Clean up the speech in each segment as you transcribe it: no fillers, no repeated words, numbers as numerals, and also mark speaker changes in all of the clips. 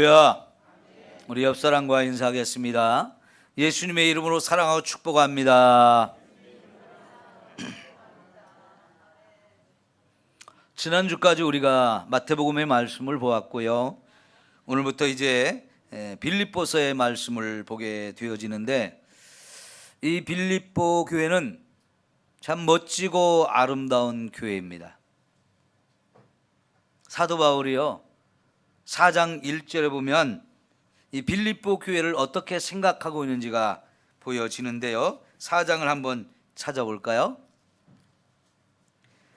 Speaker 1: 할렐루야. 우리 옆 사람과 인사하겠습니다. 예수님의 이름으로 사랑하고 축복합니다. 지난주까지 우리가 마태복음의 말씀을 보았고요. 오늘부터 이제 빌립보서의 말씀을 보게 되어지는데, 이 빌립보 교회는 참 멋지고 아름다운 교회입니다. 사도 바울이요, 4장 1절에 보면 이 빌립보 교회를 어떻게 생각하고 있는지가 보여지는데요. 4장을 한번 찾아볼까요?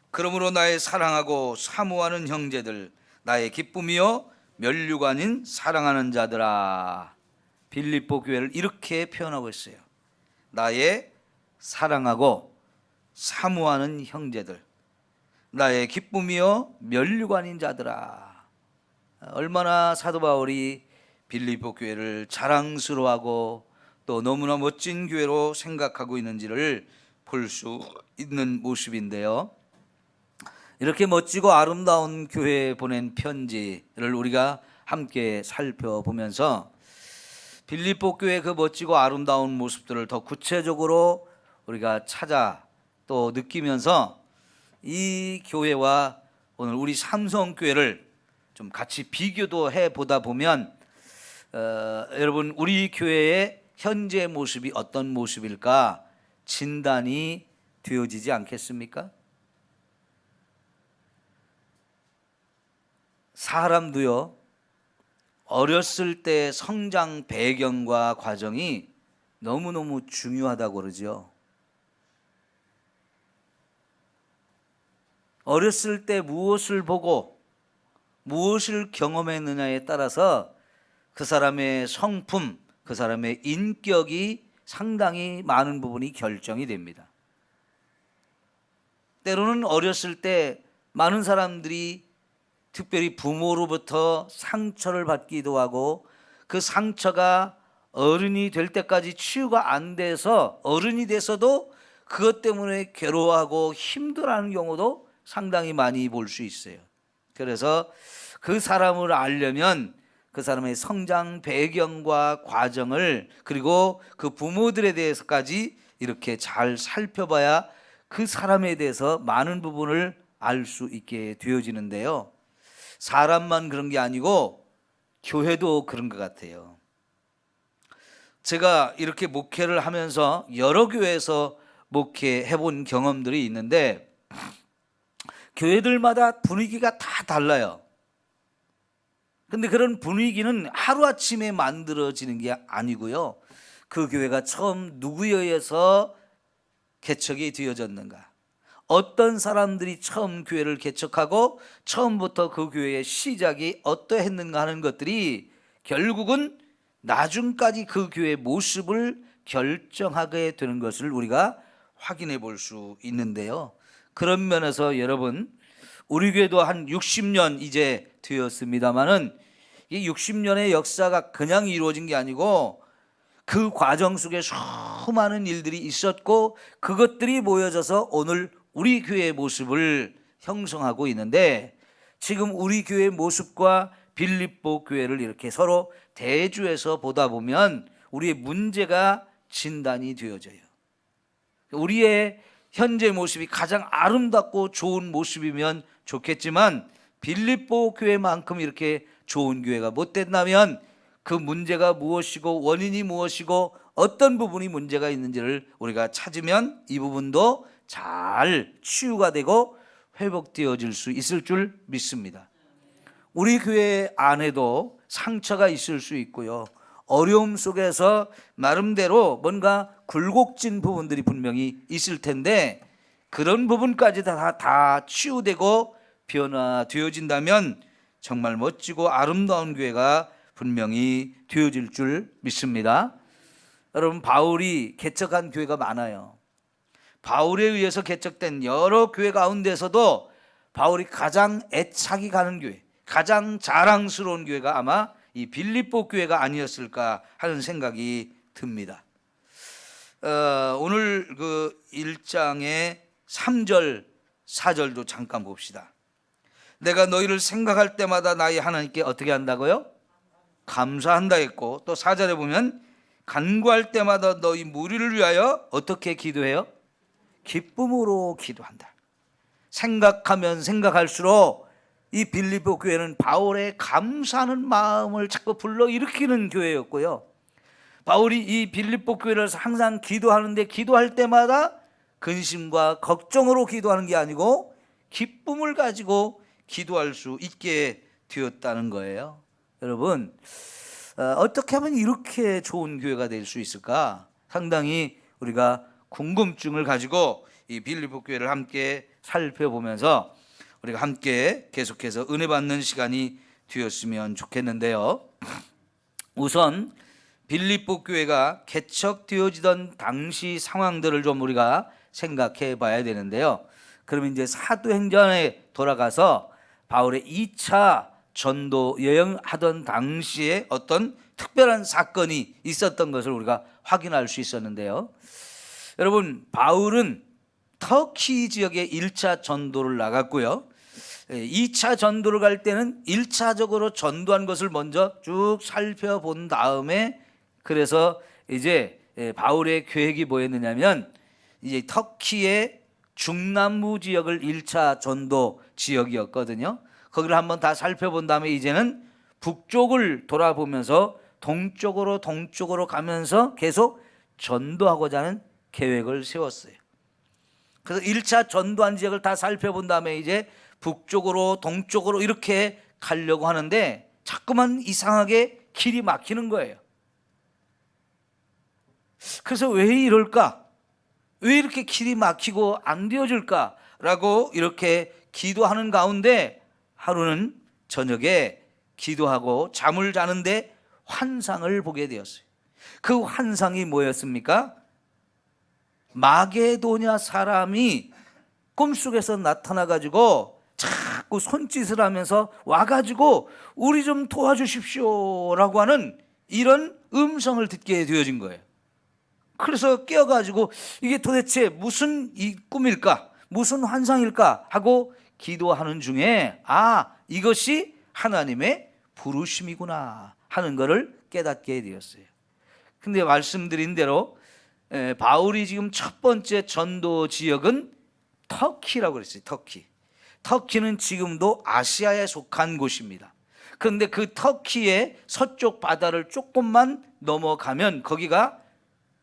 Speaker 1: 그러므로 나의 사랑하고 사모하는 형제들, 나의 기쁨이요 면류관인 사랑하는 자들아. 빌립보 교회를 이렇게 표현하고 있어요. 나의 사랑하고 사모하는 형제들, 나의 기쁨이요 면류관인 자들아. 얼마나 사도 바울이 빌립보 교회를 자랑스러워하고 또 너무나 멋진 교회로 생각하고 있는지를 볼 수 있는 모습인데요. 이렇게 멋지고 아름다운 교회에 보낸 편지를 우리가 함께 살펴보면서 빌립보 교회의 그 멋지고 아름다운 모습들을 더 구체적으로 우리가 찾아 또 느끼면서 이 교회와 오늘 우리 삼성교회를 좀 같이 비교도 해보다 보면 여러분, 우리 교회의 현재 모습이 어떤 모습일까 진단이 되어지지 않겠습니까? 사람도요, 어렸을 때 성장 배경과 과정이 너무너무 중요하다고 그러죠. 어렸을 때 무엇을 보고 무엇을 경험했느냐에 따라서 그 사람의 성품, 그 사람의 인격이 상당히 많은 부분이 결정이 됩니다. 때로는 어렸을 때 많은 사람들이 특별히 부모로부터 상처를 받기도 하고, 그 상처가 어른이 될 때까지 치유가 안 돼서 어른이 돼서도 그것 때문에 괴로워하고 힘들어하는 경우도 상당히 많이 볼 수 있어요. 그래서 그 사람을 알려면 그 사람의 성장 배경과 과정을, 그리고 그 부모들에 대해서까지 이렇게 잘 살펴봐야 그 사람에 대해서 많은 부분을 알 수 있게 되어지는데요. 사람만 그런 게 아니고 교회도 그런 것 같아요. 제가 이렇게 목회를 하면서 여러 교회에서 목회해 본 경험들이 있는데, 교회들마다 분위기가 다 달라요. 근데 그런 분위기는 하루아침에 만들어지는 게 아니고요. 그 교회가 처음 누구에 의해서 개척이 되어졌는가, 어떤 사람들이 처음 교회를 개척하고 처음부터 그 교회의 시작이 어떠했는가 하는 것들이 결국은 나중까지 그 교회의 모습을 결정하게 되는 것을 우리가 확인해 볼 수 있는데요. 그런 면에서 여러분, 우리 교회도 한 60년 이제 되었습니다마는 이 60년의 역사가 그냥 이루어진 게 아니고 그 과정 속에 수많은 일들이 있었고, 그것들이 모여져서 오늘 우리 교회의 모습을 형성하고 있는데, 지금 우리 교회의 모습과 빌립보 교회를 이렇게 서로 대조해서 보다 보면 우리의 문제가 진단이 되어져요. 우리의 현재 모습이 가장 아름답고 좋은 모습이면 좋겠지만, 빌립보 교회만큼 이렇게 좋은 교회가 못 된다면 그 문제가 무엇이고 원인이 무엇이고 어떤 부분이 문제가 있는지를 우리가 찾으면 이 부분도 잘 치유가 되고 회복되어질 수 있을 줄 믿습니다. 우리 교회 안에도 상처가 있을 수 있고요, 어려움 속에서 나름대로 뭔가 굴곡진 부분들이 분명히 있을 텐데, 그런 부분까지 다 치유되고 변화되어진다면 정말 멋지고 아름다운 교회가 분명히 되어질 줄 믿습니다. 여러분, 바울이 개척한 교회가 많아요. 바울에 의해서 개척된 여러 교회 가운데서도 바울이 가장 애착이 가는 교회, 가장 자랑스러운 교회가 아마 이 빌립보 교회가 아니었을까 하는 생각이 듭니다. 오늘 그 1장의 3절 4절도 잠깐 봅시다. 내가 너희를 생각할 때마다 나의 하나님께 어떻게 한다고요? 감사한다 했고, 또 4절에 보면 간구할 때마다 너희 무리를 위하여 어떻게 기도해요? 기쁨으로 기도한다. 생각하면 생각할수록 이 빌립보 교회는 바울의 감사하는 마음을 자꾸 불러일으키는 교회였고요. 바울이 이 빌립보 교회를 항상 기도하는데 기도할 때마다 근심과 걱정으로 기도하는 게 아니고 기쁨을 가지고 기도할 수 있게 되었다는 거예요. 여러분, 어떻게 하면 이렇게 좋은 교회가 될 수 있을까? 상당히 우리가 궁금증을 가지고 이 빌립보 교회를 함께 살펴보면서 우리가 함께 계속해서 은혜 받는 시간이 되었으면 좋겠는데요. 우선 빌립보 교회가 개척되어지던 당시 상황들을 좀 우리가 생각해 봐야 되는데요. 그러면 이제 사도행전에 돌아가서 바울의 2차 전도 여행하던 당시에 어떤 특별한 사건이 있었던 것을 우리가 확인할 수 있었는데요. 여러분, 바울은 터키 지역에 1차 전도를 나갔고요. 2차 전도를 갈 때는 1차적으로 전도한 것을 먼저 쭉 살펴본 다음에, 그래서 이제 바울의 계획이 뭐였느냐면 이제 터키의 중남부 지역을 1차 전도 지역이었거든요. 거기를 한번 다 살펴본 다음에 이제는 북쪽을 돌아보면서 동쪽으로 가면서 계속 전도하고자 하는 계획을 세웠어요. 그래서 1차 전도한 지역을 다 살펴본 다음에 이제 북쪽으로 동쪽으로 이렇게 가려고 하는데 자꾸만 이상하게 길이 막히는 거예요. 그래서 왜 이럴까? 왜 이렇게 길이 막히고 안 되어질까? 라고 이렇게 기도하는 가운데 하루는 저녁에 기도하고 잠을 자는데 환상을 보게 되었어요. 그 환상이 뭐였습니까? 마게도냐 사람이 꿈속에서 나타나가지고 자꾸 손짓을 하면서 와가지고 우리 좀 도와주십시오 라고 하는 이런 음성을 듣게 되어진 거예요. 그래서 깨어가지고 이게 도대체 무슨 이 꿈일까? 무슨 환상일까? 하고 기도하는 중에 이것이 하나님의 부르심이구나 하는 것을 깨닫게 되었어요. 근데 말씀드린 대로 바울이 지금 첫 번째 전도 지역은 터키라고 그랬어요. 터키는 지금도 아시아에 속한 곳입니다. 그런데 그 터키의 서쪽 바다를 조금만 넘어가면 거기가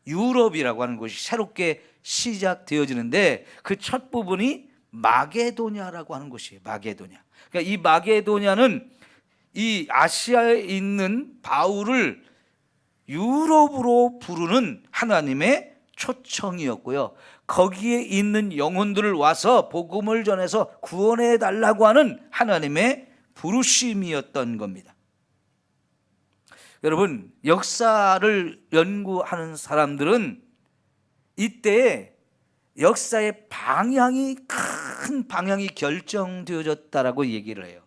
Speaker 1: 유럽이라고 하는 곳이 새롭게 시작되어지는데 그 첫 부분이 마게도냐라고 하는 곳이에요. 마게도냐. 그러니까 이 마게도냐는 이 아시아에 있는 바울을 유럽으로 부르는 하나님의 초청이었고요. 거기에 있는 영혼들을 와서 복음을 전해서 구원해 달라고 하는 하나님의 부르심이었던 겁니다. 여러분, 역사를 연구하는 사람들은 이때 역사의 큰 방향이 결정되어졌다라고 얘기를 해요.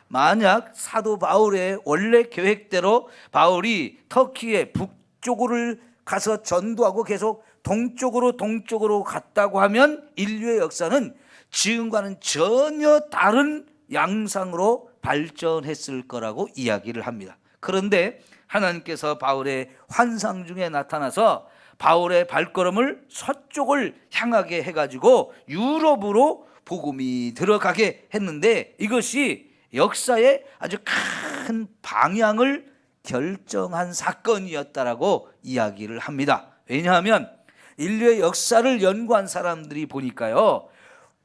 Speaker 1: 만약 사도 바울의 원래 계획대로 바울이 터키의 북쪽을 가서 전도하고 계속 동쪽으로 갔다고 하면 인류의 역사는 지금과는 전혀 다른 양상으로 발전했을 거라고 이야기를 합니다. 그런데 하나님께서 바울의 환상 중에 나타나서 바울의 발걸음을 서쪽을 향하게 해가지고 유럽으로 복음이 들어가게 했는데 이것이 역사의 아주 큰 방향을 결정한 사건이었다라고 이야기를 합니다. 왜냐하면 인류의 역사를 연구한 사람들이 보니까요,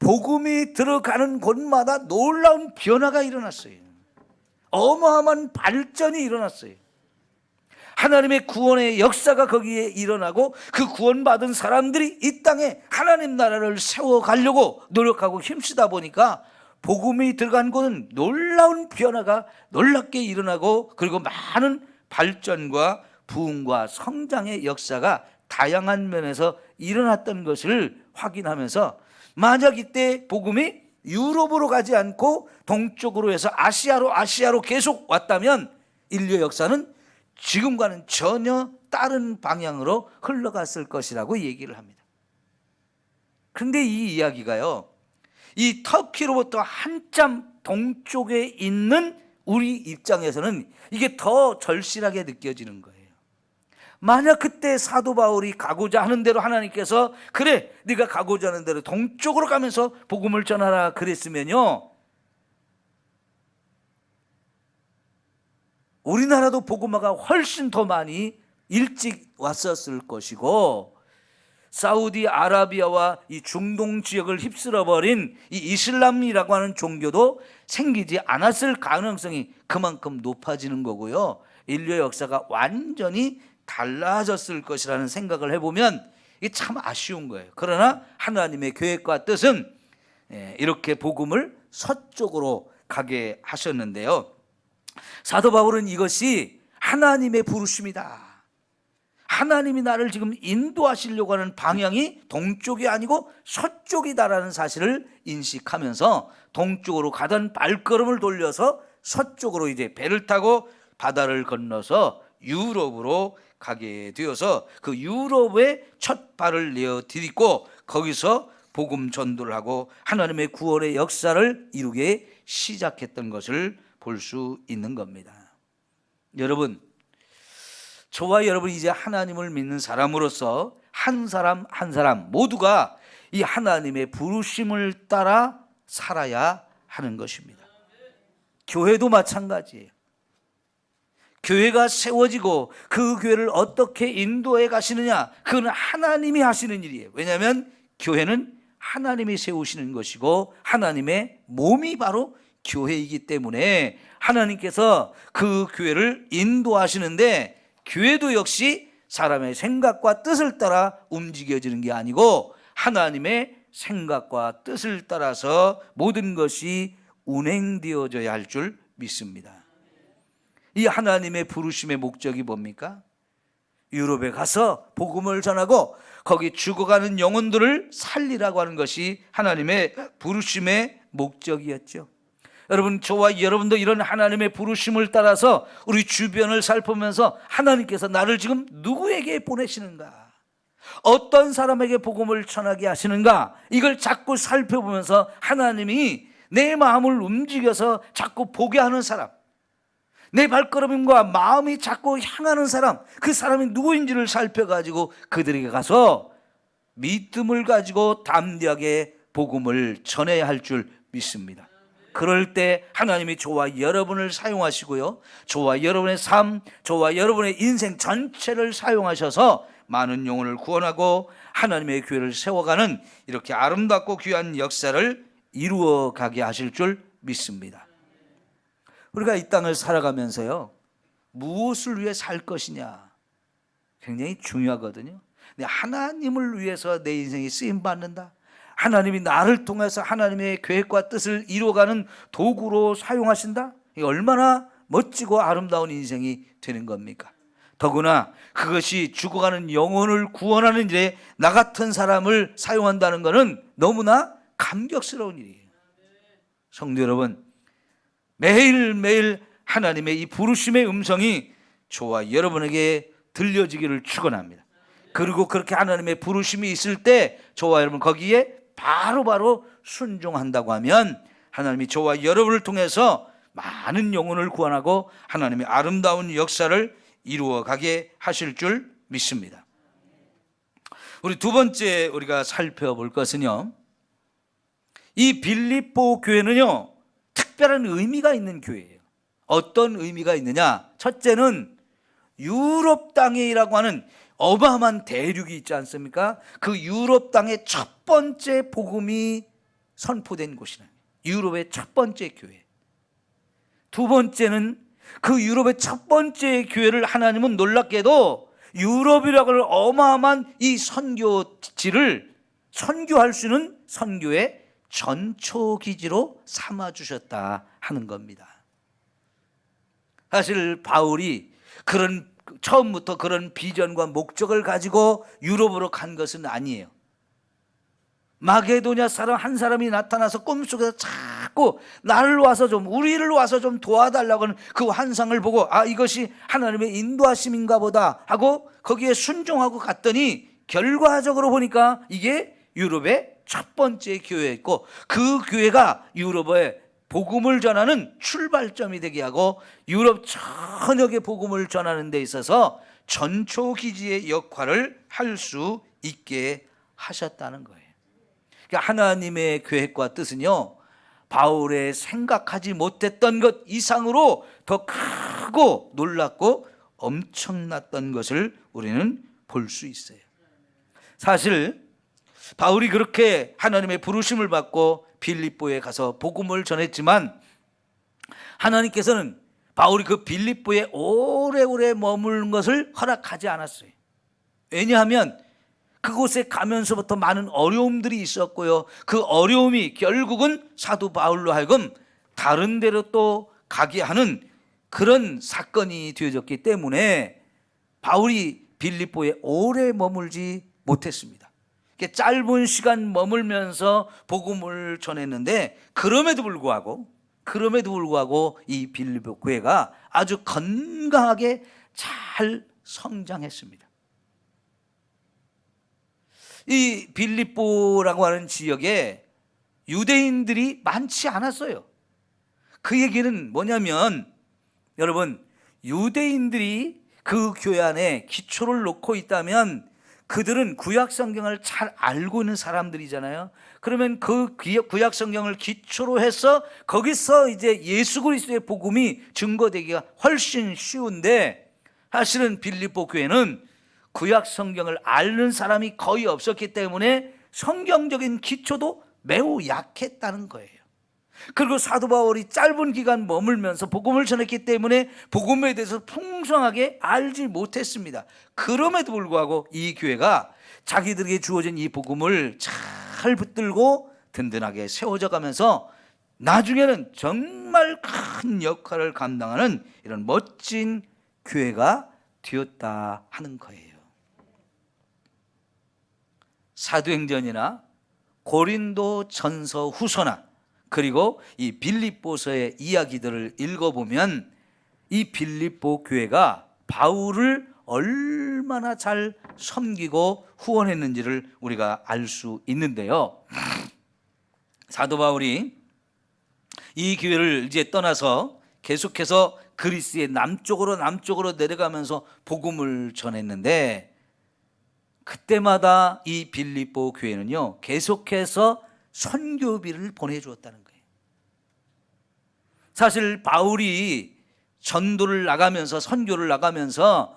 Speaker 1: 복음이 들어가는 곳마다 놀라운 변화가 일어났어요. 어마어마한 발전이 일어났어요. 하나님의 구원의 역사가 거기에 일어나고 그 구원받은 사람들이 이 땅에 하나님 나라를 세워가려고 노력하고 힘쓰다 보니까 복음이 들어간 곳은 놀라운 변화가 놀랍게 일어나고 그리고 많은 발전과 부흥과 성장의 역사가 다양한 면에서 일어났던 것을 확인하면서 만약 이때 복음이 유럽으로 가지 않고 동쪽으로 해서 아시아로 계속 왔다면 인류의 역사는 지금과는 전혀 다른 방향으로 흘러갔을 것이라고 얘기를 합니다. 그런데 이 이야기가요, 이 터키로부터 한참 동쪽에 있는 우리 입장에서는 이게 더 절실하게 느껴지는 거예요. 만약 그때 사도 바울이 가고자 하는 대로 하나님께서 그래 네가 가고자 하는 대로 동쪽으로 가면서 복음을 전하라 그랬으면요, 우리나라도 복음화가 훨씬 더 많이 일찍 왔었을 것이고, 사우디아라비아와 이 중동 지역을 휩쓸어버린 이 이슬람이라고 하는 종교도 생기지 않았을 가능성이 그만큼 높아지는 거고요, 인류의 역사가 완전히 달라졌을 것이라는 생각을 해보면 이게 참 아쉬운 거예요. 그러나 하나님의 계획과 뜻은 이렇게 복음을 서쪽으로 가게 하셨는데요, 사도 바울은 이것이 하나님의 부르심이다, 하나님이 나를 지금 인도하시려고 하는 방향이 동쪽이 아니고 서쪽이다라는 사실을 인식하면서 동쪽으로 가던 발걸음을 돌려서 서쪽으로 이제 배를 타고 바다를 건너서 유럽으로 가게 되어서 그 유럽에 첫 발을 내어 디딛고 거기서 복음 전도를 하고 하나님의 구원의 역사를 이루게 시작했던 것을 볼 수 있는 겁니다. 여러분, 저와 여러분이 이제 하나님을 믿는 사람으로서 한 사람 한 사람 모두가 이 하나님의 부르심을 따라 살아야 하는 것입니다. 교회도 마찬가지예요. 교회가 세워지고 그 교회를 어떻게 인도해 가시느냐, 그건 하나님이 하시는 일이에요. 왜냐하면 교회는 하나님이 세우시는 것이고 하나님의 몸이 바로 교회이기 때문에 하나님께서 그 교회를 인도하시는데, 교회도 역시 사람의 생각과 뜻을 따라 움직여지는 게 아니고 하나님의 생각과 뜻을 따라서 모든 것이 운행되어져야 할 줄 믿습니다. 이 하나님의 부르심의 목적이 뭡니까? 유럽에 가서 복음을 전하고 거기 죽어가는 영혼들을 살리라고 하는 것이 하나님의 부르심의 목적이었죠. 여러분, 저와 여러분도 이런 하나님의 부르심을 따라서 우리 주변을 살펴보면서 하나님께서 나를 지금 누구에게 보내시는가, 어떤 사람에게 복음을 전하게 하시는가, 이걸 자꾸 살펴보면서 하나님이 내 마음을 움직여서 자꾸 보게 하는 사람, 내 발걸음과 마음이 자꾸 향하는 사람, 그 사람이 누구인지를 살펴가지고 그들에게 가서 믿음을 가지고 담대하게 복음을 전해야 할 줄 믿습니다. 그럴 때 하나님이 저와 여러분을 사용하시고요, 저와 여러분의 삶, 저와 여러분의 인생 전체를 사용하셔서 많은 영혼을 구원하고 하나님의 교회를 세워가는 이렇게 아름답고 귀한 역사를 이루어가게 하실 줄 믿습니다. 우리가 이 땅을 살아가면서요, 무엇을 위해 살 것이냐 굉장히 중요하거든요. 근데 하나님을 위해서 내 인생이 쓰임받는다, 하나님이 나를 통해서 하나님의 계획과 뜻을 이루어가는 도구로 사용하신다, 이게 얼마나 멋지고 아름다운 인생이 되는 겁니까? 더구나 그것이 죽어가는 영혼을 구원하는 일에 나 같은 사람을 사용한다는 것은 너무나 감격스러운 일이에요. 성도 여러분, 매일매일 하나님의 이 부르심의 음성이 저와 여러분에게 들려지기를 축원합니다. 그리고 그렇게 하나님의 부르심이 있을 때 저와 여러분 거기에 바로바로 순종한다고 하면 하나님이 저와 여러분을 통해서 많은 영혼을 구원하고 하나님의 아름다운 역사를 이루어가게 하실 줄 믿습니다. 우리 두 번째 우리가 살펴볼 것은요, 이 빌립보 교회는요 특별한 의미가 있는 교회예요. 어떤 의미가 있느냐, 첫째는 유럽 땅이라고 하는 어마어마한 대륙이 있지 않습니까? 그 유럽 땅의 첫 번째 복음이 선포된 곳이라, 유럽의 첫 번째 교회. 두 번째는 그 유럽의 첫 번째 교회를 하나님은 놀랍게도 유럽이라고 하는 어마어마한 이 선교지를 선교할 수 있는 선교의 전초기지로 삼아주셨다 하는 겁니다. 사실 바울이 처음부터 그런 비전과 목적을 가지고 유럽으로 간 것은 아니에요. 마게도냐 사람 한 사람이 나타나서 꿈속에서 자꾸 우리를 와서 좀 도와달라고 하는 그 환상을 보고, 아, 이것이 하나님의 인도하심인가 보다 하고 거기에 순종하고 갔더니 결과적으로 보니까 이게 유럽의 첫 번째 교회였고, 그 교회가 유럽의 복음을 전하는 출발점이 되게 하고 유럽 전역에 복음을 전하는 데 있어서 전초기지의 역할을 할 수 있게 하셨다는 거예요. 그러니까 하나님의 계획과 뜻은요, 바울의 생각하지 못했던 것 이상으로 더 크고 놀랍고 엄청났던 것을 우리는 볼 수 있어요. 사실 바울이 그렇게 하나님의 부르심을 받고 빌립보에 가서 복음을 전했지만 하나님께서는 바울이 그 빌립보에 오래오래 머무는 것을 허락하지 않았어요. 왜냐하면 그곳에 가면서부터 많은 어려움들이 있었고요, 그 어려움이 결국은 사도 바울로 하여금 다른 데로 또 가게 하는 그런 사건이 되어졌기 때문에 바울이 빌립보에 오래 머물지 못했습니다. 짧은 시간 머물면서 복음을 전했는데 그럼에도 불구하고 이 빌립보 교회가 아주 건강하게 잘 성장했습니다. 이 빌립보라고 하는 지역에 유대인들이 많지 않았어요. 그 얘기는 뭐냐면, 여러분, 유대인들이 그 교회 안에 기초를 놓고 있다면 그들은 구약 성경을 잘 알고 있는 사람들이잖아요. 그러면 그 구약 성경을 기초로 해서 거기서 이제 예수 그리스도의 복음이 증거되기가 훨씬 쉬운데, 사실은 빌립보 교회는 구약 성경을 아는 사람이 거의 없었기 때문에 성경적인 기초도 매우 약했다는 거예요. 그리고 사도 바울이 짧은 기간 머물면서 복음을 전했기 때문에 복음에 대해서 풍성하게 알지 못했습니다. 그럼에도 불구하고 이 교회가 자기들에게 주어진 이 복음을 잘 붙들고 든든하게 세워져 가면서 나중에는 정말 큰 역할을 감당하는 이런 멋진 교회가 되었다 하는 거예요. 사도행전이나 고린도 전서 후서나 그리고 이 빌립보서의 이야기들을 읽어보면 이 빌립보 교회가 바울을 얼마나 잘 섬기고 후원했는지를 우리가 알 수 있는데요, 사도 바울이 이 교회를 이제 떠나서 계속해서 그리스의 남쪽으로 내려가면서 복음을 전했는데, 그때마다 이 빌립보 교회는요 계속해서 선교비를 보내주었다는 거예요. 사실 바울이 전도를 나가면서 선교를 나가면서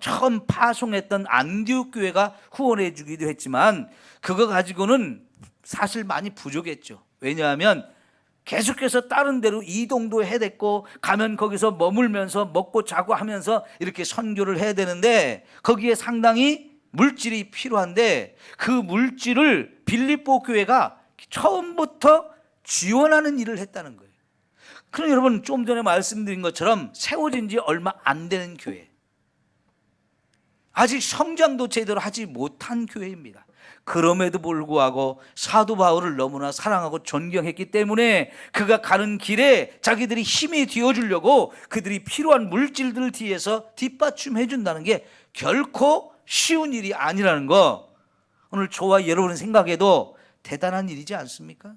Speaker 1: 처음 파송했던 안디옥 교회가 후원해 주기도 했지만 그거 가지고는 사실 많이 부족했죠. 왜냐하면 계속해서 다른 데로 이동도 해야 됐고 가면 거기서 머물면서 먹고 자고 하면서 이렇게 선교를 해야 되는데 거기에 상당히 물질이 필요한데 그 물질을 빌립보 교회가 처음부터 지원하는 일을 했다는 거예요. 그럼 여러분, 좀 전에 말씀드린 것처럼 세워진 지 얼마 안 되는 교회, 아직 성장도 제대로 하지 못한 교회입니다. 그럼에도 불구하고 사도 바울을 너무나 사랑하고 존경했기 때문에 그가 가는 길에 자기들이 힘이 되어주려고 그들이 필요한 물질들을 뒤에서 뒷받침해 준다는 게 결코 쉬운 일이 아니라는 거, 오늘 저와 여러분 생각해도 대단한 일이지 않습니까?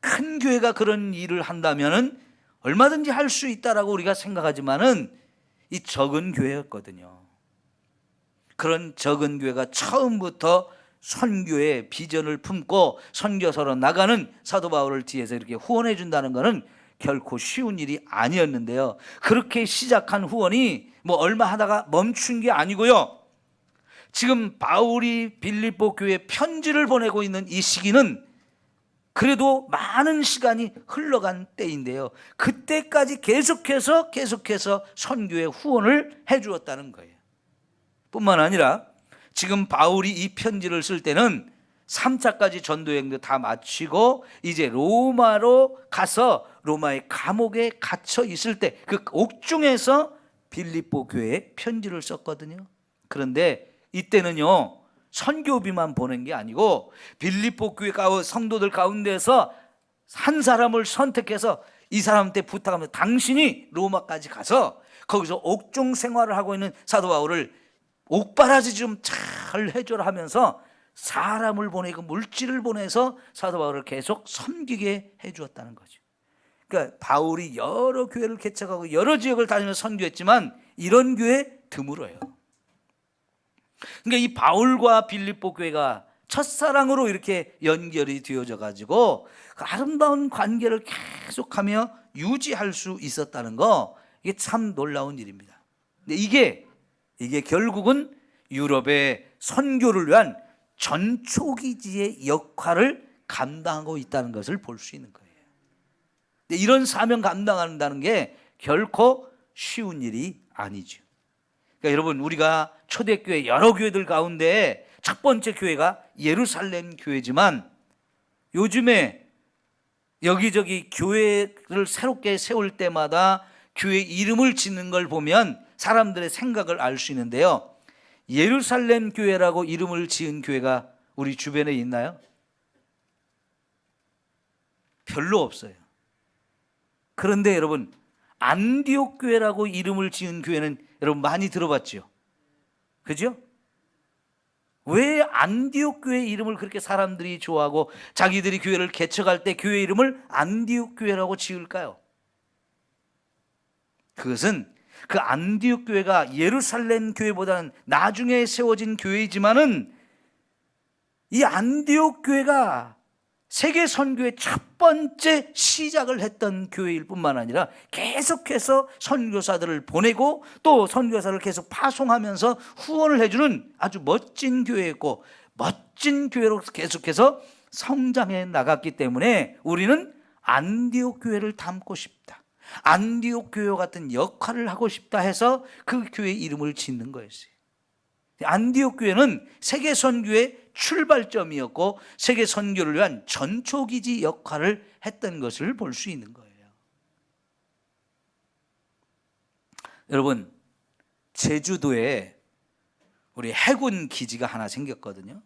Speaker 1: 큰 교회가 그런 일을 한다면 얼마든지 할 수 있다라고 우리가 생각하지만은 이 적은 교회였거든요. 그런 적은 교회가 처음부터 선교의 비전을 품고 선교사로 나가는 사도 바울을 뒤에서 이렇게 후원해 준다는 것은 결코 쉬운 일이 아니었는데요, 그렇게 시작한 후원이 얼마 하다가 멈춘 게 아니고요, 지금 바울이 빌립보 교회에 편지를 보내고 있는 이 시기는 그래도 많은 시간이 흘러간 때인데요, 그때까지 계속해서 선교에 후원을 해 주었다는 거예요. 뿐만 아니라 지금 바울이 이 편지를 쓸 때는 3차까지 전도여행도 다 마치고 이제 로마로 가서 로마의 감옥에 갇혀 있을 때 그 옥중에서 빌립보 교회에 편지를 썼거든요. 그런데 이때는요 선교비만 보낸 게 아니고 빌립보 교회 성도들 가운데서 한 사람을 선택해서 이 사람한테 부탁하면서 당신이 로마까지 가서 거기서 옥중 생활을 하고 있는 사도 바울을 옥바라지 좀 잘 해줘라 하면서 사람을 보내고 물질을 보내서 사도 바울을 계속 섬기게 해주었다는 거죠. 그러니까 바울이 여러 교회를 개척하고 여러 지역을 다니면서 선교했지만 이런 교회 드물어요. 그러니까 이 바울과 빌립보 교회가 첫사랑으로 이렇게 연결이 되어져 가지고 그 아름다운 관계를 계속하며 유지할 수 있었다는 거, 이게 참 놀라운 일입니다. 근데 이게 결국은 유럽의 선교를 위한 전초기지의 역할을 감당하고 있다는 것을 볼 수 있는 거예요. 근데 이런 사명 감당한다는 게 결코 쉬운 일이 아니죠. 그러니까 여러분, 우리가 초대교회 여러 교회들 가운데 첫 번째 교회가 예루살렘 교회지만 요즘에 여기저기 교회를 새롭게 세울 때마다 교회 이름을 짓는 걸 보면 사람들의 생각을 알 수 있는데요, 예루살렘 교회라고 이름을 지은 교회가 우리 주변에 있나요? 별로 없어요. 그런데 여러분, 안디옥 교회라고 이름을 지은 교회는 여러분 많이 들어봤죠? 그죠? 왜 안디옥 교회 이름을 그렇게 사람들이 좋아하고 자기들이 교회를 개척할 때 교회 이름을 안디옥 교회라고 지을까요? 그것은 그 안디옥 교회가 예루살렘 교회보다는 나중에 세워진 교회이지만은 이 안디옥 교회가 세계 선교의 첫 번째 시작을 했던 교회일 뿐만 아니라 계속해서 선교사들을 보내고 또 선교사를 계속 파송하면서 후원을 해주는 아주 멋진 교회였고, 멋진 교회로 계속해서 성장해 나갔기 때문에 우리는 안디옥 교회를 닮고 싶다, 안디옥 교회 같은 역할을 하고 싶다 해서 그 교회 이름을 짓는 거였어요. 안디옥 교회는 세계 선교의 출발점이었고 세계 선교를 위한 전초기지 역할을 했던 것을 볼 수 있는 거예요. 여러분, 제주도에 우리 해군 기지가 하나 생겼거든요.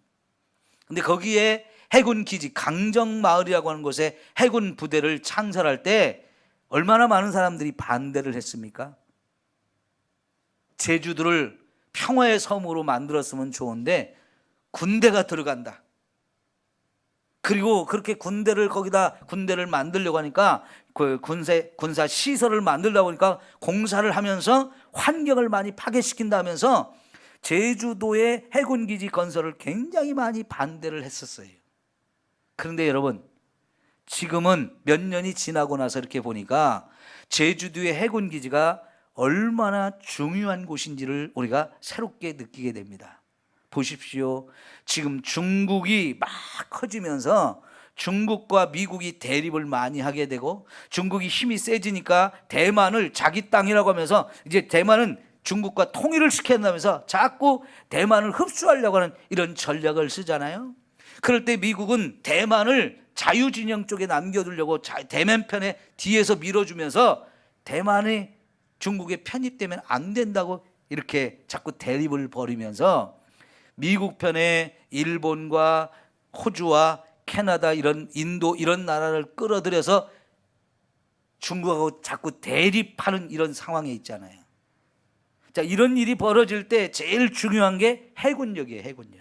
Speaker 1: 근데 거기에 해군 기지 강정마을이라고 하는 곳에 해군 부대를 창설할 때 얼마나 많은 사람들이 반대를 했습니까? 제주도를 평화의 섬으로 만들었으면 좋은데 군대가 들어간다, 그리고 그렇게 거기다 군대를 만들려고 하니까 그 군사 시설을 만들려고 하니까 공사를 하면서 환경을 많이 파괴시킨다면서 제주도의 해군기지 건설을 굉장히 많이 반대를 했었어요. 그런데 여러분, 지금은 몇 년이 지나고 나서 이렇게 보니까 제주도의 해군기지가 얼마나 중요한 곳인지를 우리가 새롭게 느끼게 됩니다. 보십시오. 지금 중국이 막 커지면서 중국과 미국이 대립을 많이 하게 되고 중국이 힘이 세지니까 대만을 자기 땅이라고 하면서 이제 대만은 중국과 통일을 시킨다면서 자꾸 대만을 흡수하려고 하는 이런 전략을 쓰잖아요. 그럴 때 미국은 대만을 자유진영 쪽에 남겨두려고 대만 편에 뒤에서 밀어주면서 대만이 중국에 편입되면 안 된다고 이렇게 자꾸 대립을 벌이면서 미국 편에 일본과 호주와 캐나다, 이런 인도, 이런 나라를 끌어들여서 중국하고 자꾸 대립하는 이런 상황에 있잖아요. 자, 이런 일이 벌어질 때 제일 중요한 게 해군력이에요. 해군력.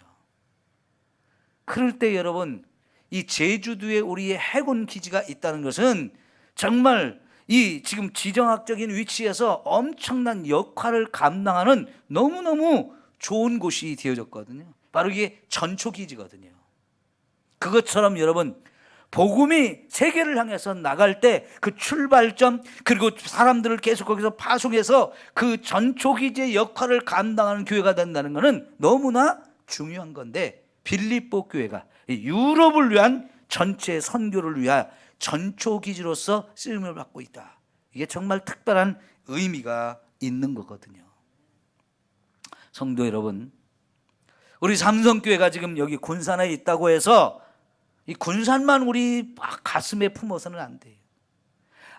Speaker 1: 그럴 때 여러분, 이 제주도에 우리의 해군 기지가 있다는 것은 정말 이 지금 지정학적인 위치에서 엄청난 역할을 감당하는 너무너무 좋은 곳이 되어졌거든요. 바로 이게 전초기지거든요. 그것처럼 여러분, 복음이 세계를 향해서 나갈 때 그 출발점, 그리고 사람들을 계속 거기서 파송해서 그 전초기지의 역할을 감당하는 교회가 된다는 것은 너무나 중요한 건데, 빌립보 교회가 유럽을 위한 전체 선교를 위한 전초기지로서 쓰임을 받고 있다. 이게 정말 특별한 의미가 있는 거거든요. 성도 여러분, 우리 삼성교회가 지금 여기 군산에 있다고 해서 이 군산만 우리 가슴에 품어서는 안 돼요.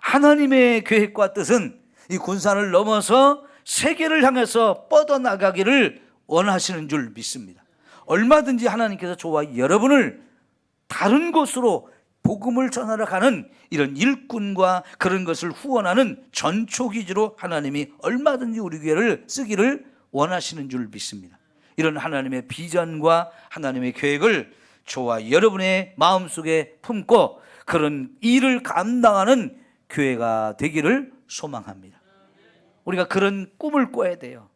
Speaker 1: 하나님의 계획과 뜻은 이 군산을 넘어서 세계를 향해서 뻗어나가기를 원하시는 줄 믿습니다. 얼마든지 하나님께서 저와 여러분을 다른 곳으로 복음을 전하러 가는 이런 일꾼과 그런 것을 후원하는 전초기지로 하나님이 얼마든지 우리 교회를 쓰기를 원하시는 줄 믿습니다. 이런 하나님의 비전과 하나님의 계획을 저와 여러분의 마음속에 품고 그런 일을 감당하는 교회가 되기를 소망합니다. 우리가 그런 꿈을 꿔야 돼요.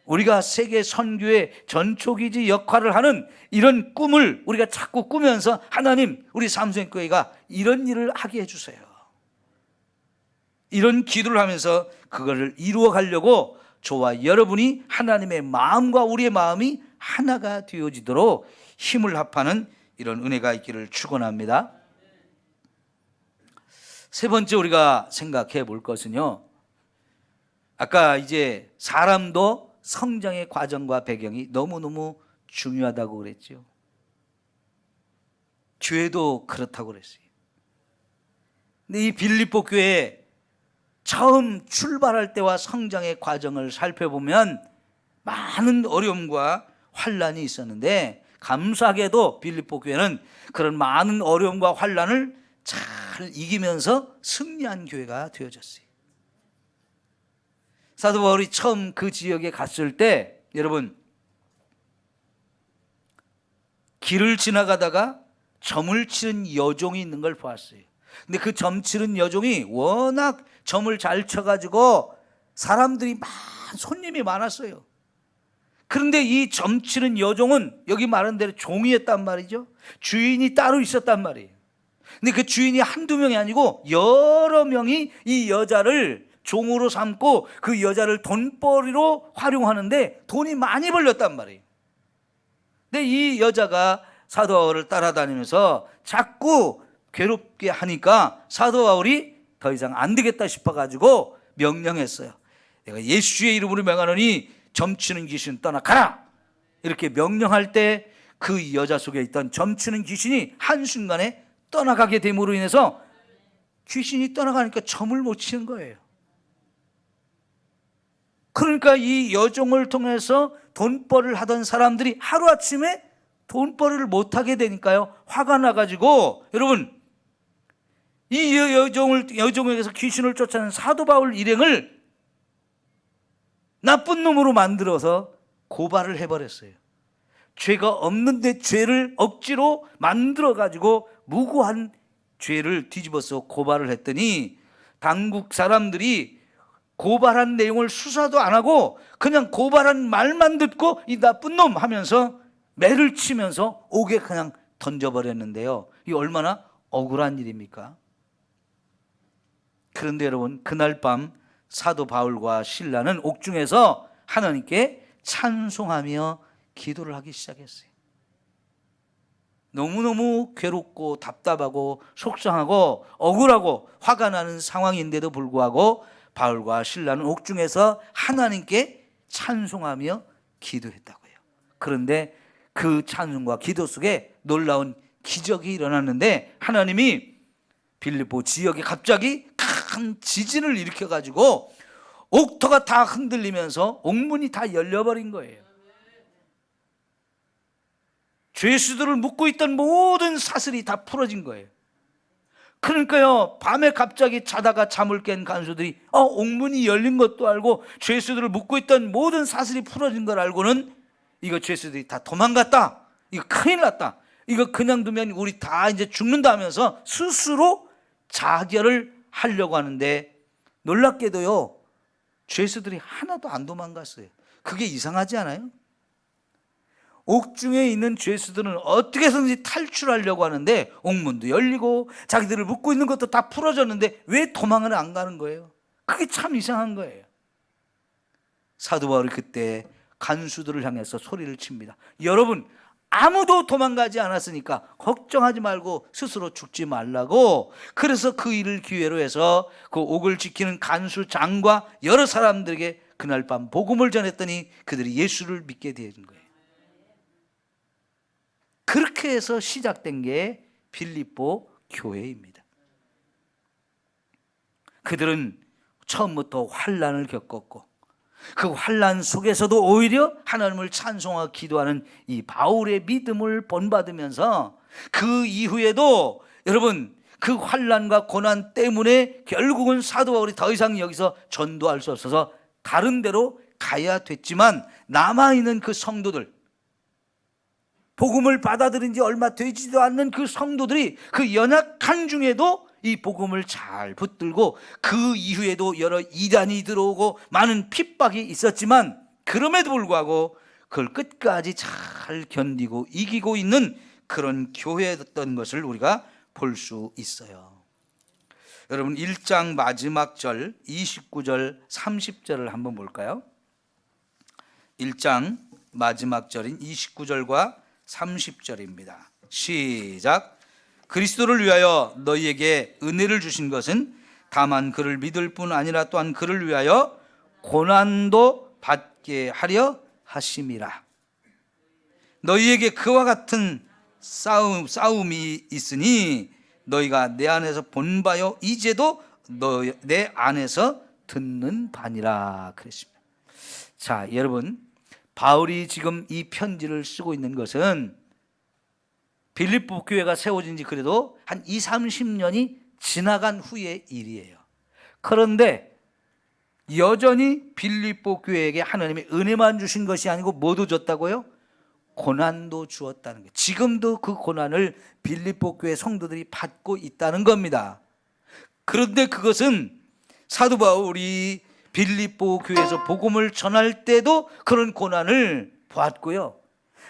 Speaker 1: 우리가 세계 선교의 전초기지 역할을 하는 이런 꿈을 우리가 자꾸 꾸면서 하나님, 우리 삼성교회가 이런 일을 하게 해주세요. 이런 기도를 하면서 그거를 이루어 가려고 저와 여러분이 하나님의 마음과 우리의 마음이 하나가 되어지도록 힘을 합하는 이런 은혜가 있기를 축원합니다. 세 번째 우리가 생각해 볼 것은요, 아까 이제 사람도 성장의 과정과 배경이 너무너무 중요하다고 그랬죠. 교회도 그렇다고 그랬어요. 근데 이 빌립보 교회 처음 출발할 때와 성장의 과정을 살펴보면 많은 어려움과 환란이 있었는데, 감사하게도 빌립보 교회는 그런 많은 어려움과 환란을 잘 이기면서 승리한 교회가 되어졌어요. 사도 바울이 처음 그 지역에 갔을 때, 여러분, 길을 지나가다가 점을 치는 여종이 있는 걸 보았어요. 근데 그 점 치는 여종이 워낙 점을 잘 쳐가지고 사람들이 손님이 많았어요. 그런데 이 점 치는 여종은 여기 말한 대로 종이었단 말이죠. 주인이 따로 있었단 말이에요. 근데 그 주인이 한두 명이 아니고 여러 명이 이 여자를 종으로 삼고 그 여자를 돈벌이로 활용하는데 돈이 많이 벌렸단 말이에요. 근데 이 여자가 사도 바울을 따라다니면서 자꾸 괴롭게 하니까 사도 바울이 더 이상 안 되겠다 싶어가지고 명령했어요. 내가 예수의 이름으로 명하노니 점치는 귀신 떠나가라. 이렇게 명령할 때 그 여자 속에 있던 점치는 귀신이 한순간에 떠나가게 됨으로 인해서 귀신이 떠나가니까 점을 못 치는 거예요. 그러니까 이 여종을 통해서 돈벌이를 하던 사람들이 하루아침에 돈벌이를 못하게 되니까요, 화가 나가지고, 여러분, 이 여종에게서 귀신을 쫓아낸 사도 바울 일행을 나쁜 놈으로 만들어서 고발을 해버렸어요. 죄가 없는데 죄를 억지로 만들어가지고 무고한 죄를 뒤집어서 고발을 했더니 당국 사람들이 고발한 내용을 수사도 안 하고 그냥 고발한 말만 듣고 이 나쁜 놈 하면서 매를 치면서 옥에 그냥 던져버렸는데요. 이게 얼마나 억울한 일입니까? 그런데 여러분, 그날 밤 사도 바울과 실라는 옥중에서 하나님께 찬송하며 기도를 하기 시작했어요. 너무너무 괴롭고 답답하고 속상하고 억울하고 화가 나는 상황인데도 불구하고 바울과 실라는 옥중에서 하나님께 찬송하며 기도했다고요. 그런데 그 찬송과 기도 속에 놀라운 기적이 일어났는데, 하나님이 빌립보 지역에 갑자기 큰 지진을 일으켜가지고 옥터가 다 흔들리면서 옥문이 다 열려버린 거예요. 죄수들을 묶고 있던 모든 사슬이 다 풀어진 거예요. 그러니까요, 밤에 갑자기 자다가 잠을 깬 간수들이 옥문이 열린 것도 알고 죄수들을 묶고 있던 모든 사슬이 풀어진 걸 알고는 이거 죄수들이 다 도망갔다, 이거 큰일 났다, 이거 그냥 두면 우리 다 이제 죽는다 하면서 스스로 자결을 하려고 하는데, 놀랍게도요, 죄수들이 하나도 안 도망갔어요. 그게 이상하지 않아요? 옥중에 있는 죄수들은 어떻게 해서든지 탈출하려고 하는데 옥문도 열리고 자기들을 묶고 있는 것도 다 풀어졌는데 왜 도망을 안 가는 거예요? 그게 참 이상한 거예요. 사도 바울이 그때 간수들을 향해서 소리를 칩니다. 여러분, 아무도 도망가지 않았으니까 걱정하지 말고 스스로 죽지 말라고. 그래서 그 일을 기회로 해서 그 옥을 지키는 간수장과 여러 사람들에게 그날 밤 복음을 전했더니 그들이 예수를 믿게 된 거예요. 그렇게 해서 시작된 게 빌립보 교회입니다. 그들은 처음부터 환난을 겪었고 그 환난 속에서도 오히려 하나님을 찬송하고 기도하는 이 바울의 믿음을 본받으면서 그 이후에도 여러분, 그 환난과 고난 때문에 결국은 사도 바울이 더 이상 여기서 전도할 수 없어서 다른 데로 가야 됐지만 남아있는 그 성도들, 복음을 받아들인 지 얼마 되지도 않는 그 성도들이 그 연약한 중에도 이 복음을 잘 붙들고 그 이후에도 여러 이단이 들어오고 많은 핍박이 있었지만 그럼에도 불구하고 그걸 끝까지 잘 견디고 이기고 있는 그런 교회였던 것을 우리가 볼 수 있어요. 여러분 1장 마지막 절 29절 30절을 한번 볼까요? 1장 마지막 절인 29절과 30절입니다. 시작. 그리스도를 위하여 너희에게 은혜를 주신 것은 다만 그를 믿을 뿐 아니라 또한 그를 위하여 고난도 받게 하려 하심이라. 너희에게 그와 같은 싸움이 있으니 너희가 내 안에서 본 바요 이제도 내 안에서 듣는 바니라 그랬습니다. 자, 여러분, 바울이 지금 이 편지를 쓰고 있는 것은 빌립보 교회가 세워진 지 그래도 한 20-30년이 지나간 후의 일이에요. 그런데 여전히 빌립보 교회에게 하나님의 은혜만 주신 것이 아니고 뭐도 줬다고요? 고난도 주었다는 거예요. 지금도 그 고난을 빌립보 교회 성도들이 받고 있다는 겁니다. 그런데 그것은 사도 바울이 빌립보 교회에서 복음을 전할 때도 그런 고난을 보았고요.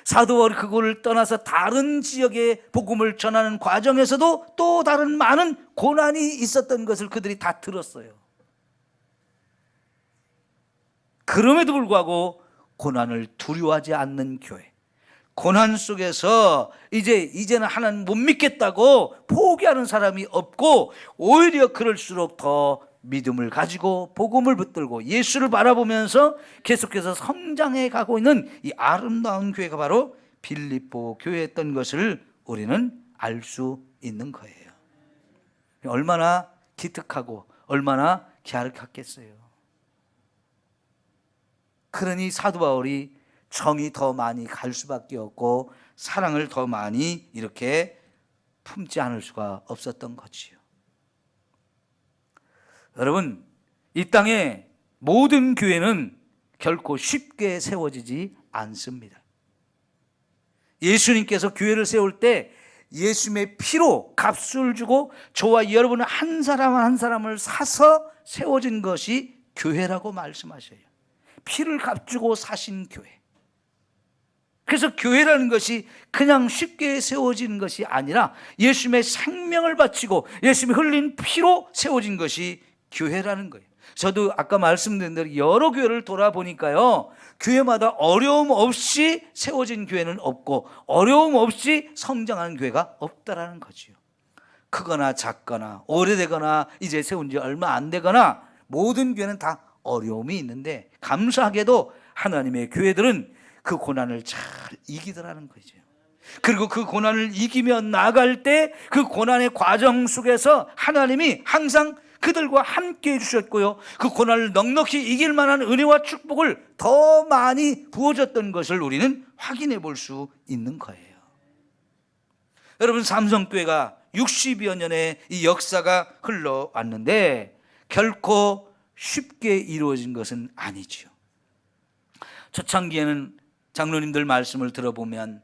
Speaker 1: 사도 바울이 그거를 떠나서 다른 지역에 복음을 전하는 과정에서도 또 다른 많은 고난이 있었던 것을 그들이 다 들었어요. 그럼에도 불구하고 고난을 두려워하지 않는 교회, 고난 속에서 이제는 하나님 못 믿겠다고 포기하는 사람이 없고 오히려 그럴수록 더 믿음을 가지고 복음을 붙들고 예수를 바라보면서 계속해서 성장해 가고 있는 이 아름다운 교회가 바로 빌립보 교회였던 것을 우리는 알 수 있는 거예요. 얼마나 기특하고 얼마나 갸륵했겠어요. 그러니 사도 바울이 정이 더 많이 갈 수밖에 없고 사랑을 더 많이 이렇게 품지 않을 수가 없었던 거지요. 여러분, 이 땅의 모든 교회는 결코 쉽게 세워지지 않습니다. 예수님께서 교회를 세울 때 예수님의 피로 값을 주고 저와 여러분 한 사람 한 사람을 사서 세워진 것이 교회라고 말씀하셔요. 피를 값주고 사신 교회. 그래서 교회라는 것이 그냥 쉽게 세워지는 것이 아니라 예수님의 생명을 바치고 예수님이 흘린 피로 세워진 것이 교회라는 거예요. 저도 아까 말씀드린 대로 여러 교회를 돌아보니까요, 교회마다 어려움 없이 세워진 교회는 없고 어려움 없이 성장하는 교회가 없다라는 거죠. 크거나 작거나 오래되거나 이제 세운 지 얼마 안 되거나 모든 교회는 다 어려움이 있는데 감사하게도 하나님의 교회들은 그 고난을 잘 이기더라는 거죠. 그리고 그 고난을 이기며 나갈 때 그 고난의 과정 속에서 하나님이 항상 그들과 함께 해주셨고요, 그 고난을 넉넉히 이길 만한 은혜와 축복을 더 많이 부어줬던 것을 우리는 확인해 볼 수 있는 거예요. 여러분, 삼성교회가 60여 년의 이 역사가 흘러왔는데 결코 쉽게 이루어진 것은 아니죠. 초창기에는 장로님들 말씀을 들어보면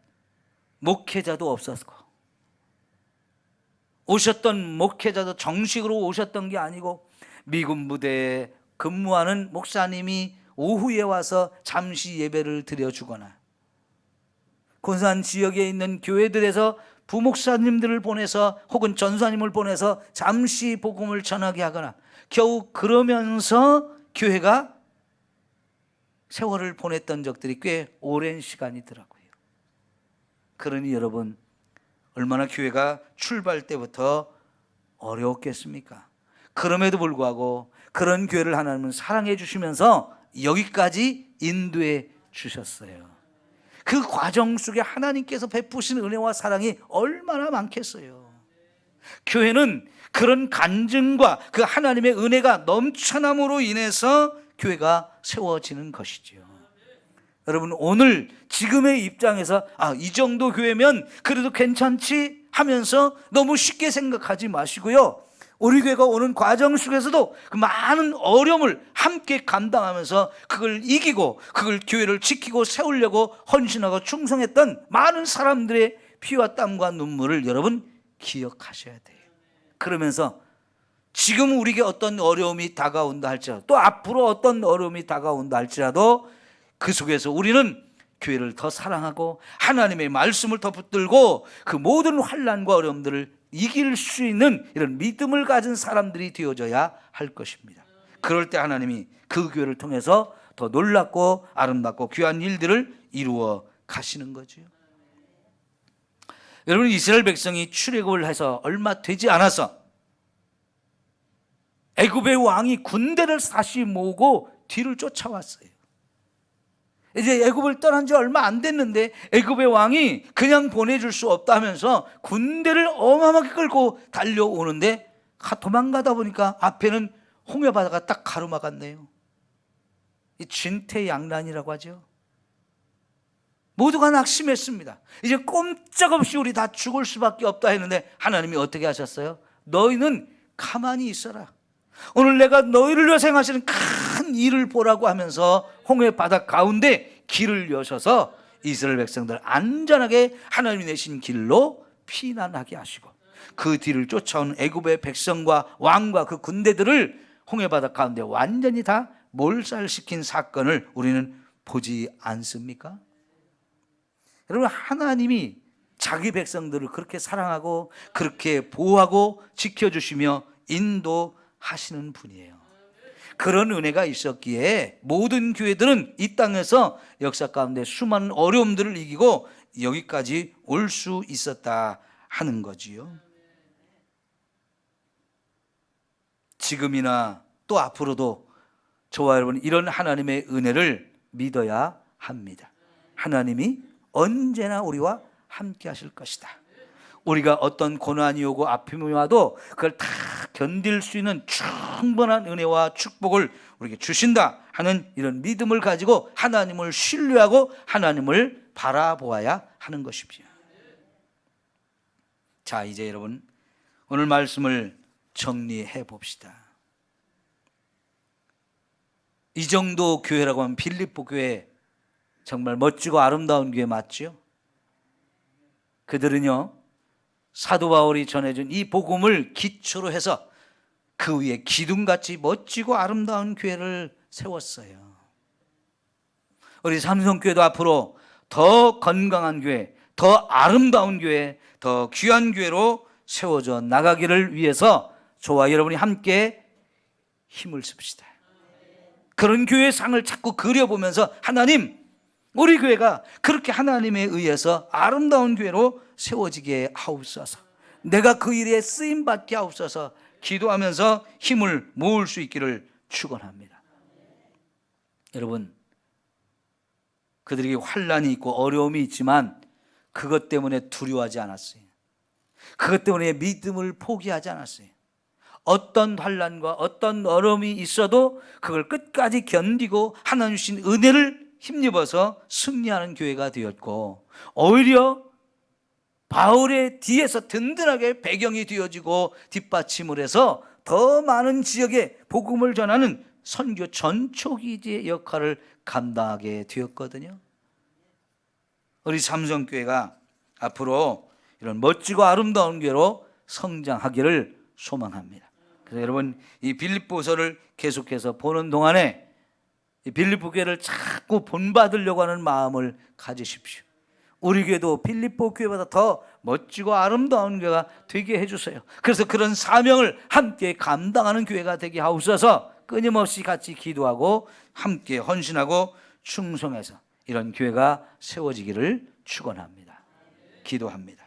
Speaker 1: 목회자도 없었고 오셨던 목회자도 정식으로 오셨던 게 아니고 미군 부대에 근무하는 목사님이 오후에 와서 잠시 예배를 드려주거나 군산 지역에 있는 교회들에서 부목사님들을 보내서 혹은 전사님을 보내서 잠시 복음을 전하게 하거나 겨우 그러면서 교회가 세월을 보냈던 적들이 꽤 오랜 시간이더라고요. 그러니 여러분, 얼마나 교회가 출발 때부터 어려웠겠습니까? 그럼에도 불구하고 그런 교회를 하나님은 사랑해 주시면서 여기까지 인도해 주셨어요. 그 과정 속에 하나님께서 베푸신 은혜와 사랑이 얼마나 많겠어요. 교회는 그런 간증과 그 하나님의 은혜가 넘쳐남으로 인해서 교회가 세워지는 것이지요. 여러분, 오늘 지금의 입장에서 이 정도 교회면 그래도 괜찮지 하면서 너무 쉽게 생각하지 마시고요, 우리 교회가 오는 과정 속에서도 그 많은 어려움을 함께 감당하면서 그걸 이기고 그걸 교회를 지키고 세우려고 헌신하고 충성했던 많은 사람들의 피와 땀과 눈물을 여러분 기억하셔야 돼요. 그러면서 지금 우리에게 어떤 어려움이 다가온다 할지라도, 또 앞으로 어떤 어려움이 다가온다 할지라도 그 속에서 우리는 교회를 더 사랑하고 하나님의 말씀을 더 붙들고 그 모든 환난과 어려움들을 이길 수 있는 이런 믿음을 가진 사람들이 되어져야 할 것입니다. 그럴 때 하나님이 그 교회를 통해서 더 놀랍고 아름답고 귀한 일들을 이루어 가시는 거죠. 여러분, 이스라엘 백성이 출애굽을 해서 얼마 되지 않아서 애굽의 왕이 군대를 다시 모으고 뒤를 쫓아왔어요. 이제 애굽을 떠난 지 얼마 안 됐는데 애굽의 왕이 그냥 보내줄 수 없다 하면서 군대를 어마어마하게 끌고 달려오는데 도망가다 보니까 앞에는 홍해바다가 딱 가로막았네요. 이 진퇴양난이라고 하죠. 모두가 낙심했습니다. 이제 꼼짝없이 우리 다 죽을 수밖에 없다 했는데 하나님이 어떻게 하셨어요? 너희는 가만히 있어라. 오늘 내가 너희를 위해서 행하시는 큰 일을 보라고 하면서 홍해 바다 가운데 길을 여셔서 이스라엘 백성들 안전하게 하나님이 내신 길로 피난하게 하시고 그 뒤를 쫓아온 애굽의 백성과 왕과 그 군대들을 홍해 바다 가운데 완전히 다 몰살시킨 사건을 우리는 보지 않습니까? 여러분, 하나님이 자기 백성들을 그렇게 사랑하고 그렇게 보호하고 지켜주시며 인도하시는 분이에요. 그런 은혜가 있었기에 모든 교회들은 이 땅에서 역사 가운데 수많은 어려움들을 이기고 여기까지 올 수 있었다 하는 거지요. 지금이나 또 앞으로도 저와 여러분 이런 하나님의 은혜를 믿어야 합니다. 하나님이 언제나 우리와 함께 하실 것이다. 우리가 어떤 고난이 오고 아픔이 와도 그걸 다 견딜 수 있는 충분한 은혜와 축복을 우리에게 주신다 하는 이런 믿음을 가지고 하나님을 신뢰하고 하나님을 바라보아야 하는 것입니다. 자, 이제 여러분 오늘 말씀을 정리해 봅시다. 이 정도 교회라고 하면 빌립보 교회 정말 멋지고 아름다운 교회 맞죠? 그들은요, 사도 바울이 전해준 이 복음을 기초로 해서 그 위에 기둥같이 멋지고 아름다운 교회를 세웠어요. 우리 삼성교회도 앞으로 더 건강한 교회, 더 아름다운 교회, 더 귀한 교회로 세워져 나가기를 위해서 저와 여러분이 함께 힘을 씁시다. 그런 교회의 상을 자꾸 그려보면서 하나님, 우리 교회가 그렇게 하나님에 의해서 아름다운 교회로 세워지게 하옵소서. 내가 그 일에 쓰임받게 하옵소서. 기도하면서 힘을 모을 수 있기를 축원합니다. 여러분, 그들에게 환난이 있고 어려움이 있지만 그것 때문에 두려워하지 않았어요. 그것 때문에 믿음을 포기하지 않았어요. 어떤 환난과 어떤 어려움이 있어도 그걸 끝까지 견디고 하나님 주신 은혜를 힘입어서 승리하는 교회가 되었고, 오히려 바울의 뒤에서 든든하게 배경이 되어지고 뒷받침을 해서 더 많은 지역에 복음을 전하는 선교 전초기지의 역할을 감당하게 되었거든요. 우리 삼성교회가 앞으로 이런 멋지고 아름다운 교회로 성장하기를 소망합니다. 그래서 여러분, 이 빌립보서를 계속해서 보는 동안에 이 빌립보 교회를 자꾸 본받으려고 하는 마음을 가지십시오. 우리 교회도 빌립보 교회보다 더 멋지고 아름다운 교회가 되게 해주세요. 그래서 그런 사명을 함께 감당하는 교회가 되게 하옵소서. 끊임없이 같이 기도하고 함께 헌신하고 충성해서 이런 교회가 세워지기를 축원합니다. 기도합니다.